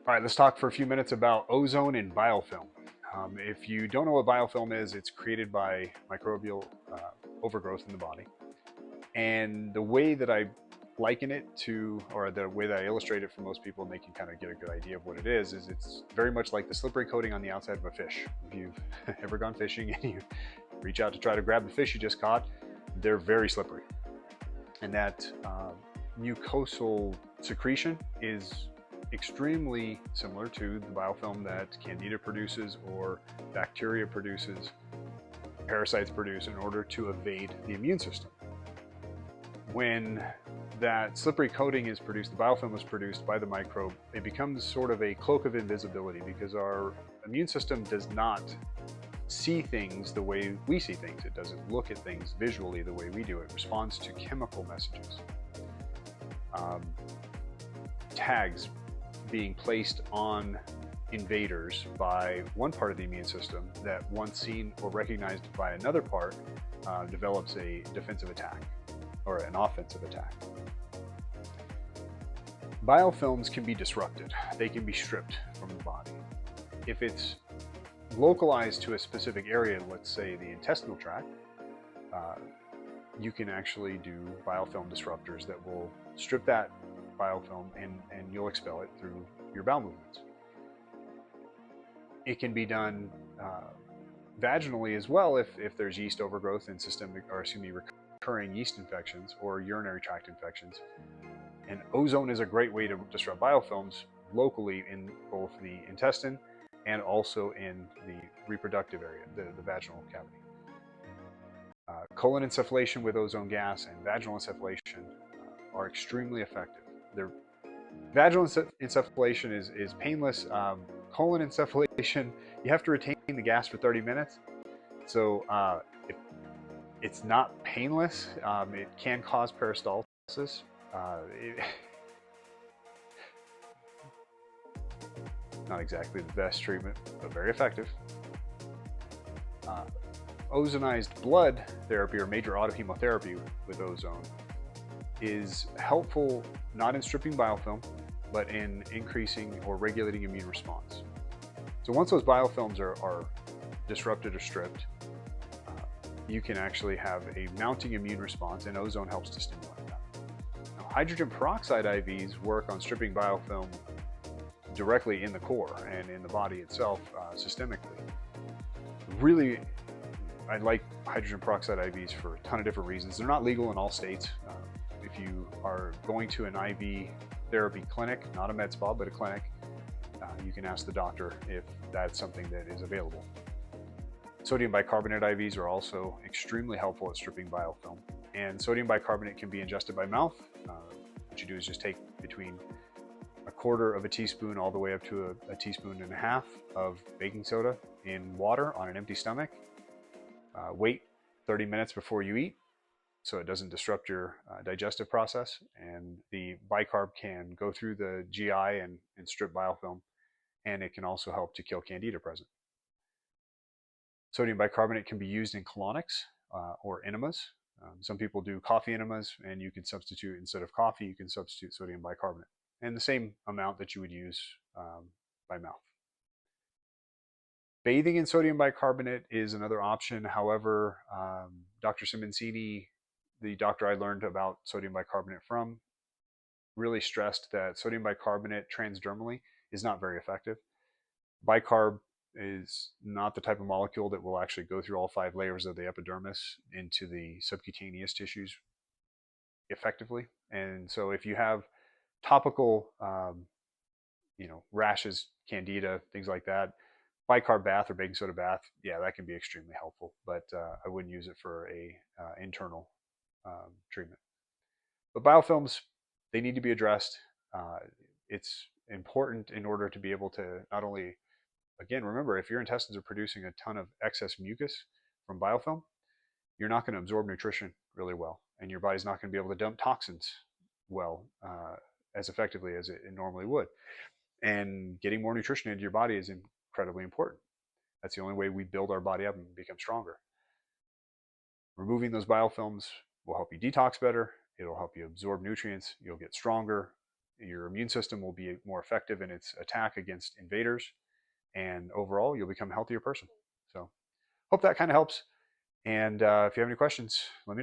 All right, let's talk for a few minutes about ozone and biofilm. If you don't know what biofilm is, it's created by microbial overgrowth in the body. And the way that I liken it to, or the way that I illustrate it for most people, and they can kind of get a good idea of what it is it's very much like the slippery coating on the outside of a fish. If you've ever gone fishing and you reach out to try to grab the fish you just caught, they're very slippery. And that mucosal secretion is extremely similar to the biofilm that candida produces or bacteria produces, parasites produce in order to evade the immune system. When that slippery coating is produced, the biofilm is produced by the microbe, it becomes sort of a cloak of invisibility because our immune system does not see things the way we see things. It doesn't look at things visually the way we do. It responds to chemical messages. Tags being placed on invaders by one part of the immune system that once seen or recognized by another part develops a defensive attack or an offensive attack. Biofilms can be disrupted. They can be stripped from the body. If it's localized to a specific area, let's say the intestinal tract, you can actually do biofilm disruptors that will strip that biofilm and you'll expel it through your bowel movements. It can be done vaginally as well if there's yeast overgrowth and recurring yeast infections or urinary tract infections. And ozone is a great way to disrupt biofilms locally in both the intestine and also in the reproductive area, the vaginal cavity. Colon insufflation with ozone gas and vaginal insufflation are extremely effective. Vaginal insufflation is painless. Colon insufflation, you have to retain the gas for 30 minutes. So it's not painless. It can cause peristalsis. Not exactly the best treatment, but very effective. Ozonized blood therapy or major autohemotherapy with ozone is helpful not in stripping biofilm, but in increasing or regulating immune response. So once those biofilms are disrupted or stripped, you can actually have a mounting immune response, and ozone helps to stimulate that. Now, hydrogen peroxide IVs work on stripping biofilm directly in the core and in the body itself systemically. Really, I like hydrogen peroxide IVs for a ton of different reasons. They're not legal in all states. If you are going to an IV therapy clinic, not a med spa, but a clinic, you can ask the doctor if that's something that is available. Sodium bicarbonate IVs are also extremely helpful at stripping biofilm. And sodium bicarbonate can be ingested by mouth. What you do is just take between a quarter of a teaspoon all the way up to a teaspoon and a half of baking soda in water on an empty stomach. Wait 30 minutes before you eat so it doesn't disrupt your digestive process, and the bicarb can go through the GI and strip biofilm, and it can also help to kill candida present. Sodium bicarbonate can be used in colonics or enemas. Some people do coffee enemas, and you can substitute, instead of coffee, you can substitute sodium bicarbonate, and the same amount that you would use by mouth. Bathing in sodium bicarbonate is another option. However, Dr. Simoncini, the doctor I learned about sodium bicarbonate from, really stressed that sodium bicarbonate transdermally is not very effective. Bicarb is not the type of molecule that will actually go through all 5 layers of the epidermis into the subcutaneous tissues effectively. And so if you have topical, rashes, candida, things like that, bicarb bath or baking soda bath, yeah, that can be extremely helpful, but I wouldn't use it for a internal treatment. But biofilms, they need to be addressed. It's important in order to be able to not only, again, remember, if your intestines are producing a ton of excess mucus from biofilm, you're not going to absorb nutrition really well, and your body's not going to be able to dump toxins well as effectively as it normally would. And getting more nutrition into your body is incredibly important. That's the only way we build our body up and become stronger. Removing those biofilms will help you detox better. It'll help you absorb nutrients. You'll get stronger. Your immune system will be more effective in its attack against invaders, and overall, you'll become a healthier person. So, hope that kind of helps. And if you have any questions, let me know.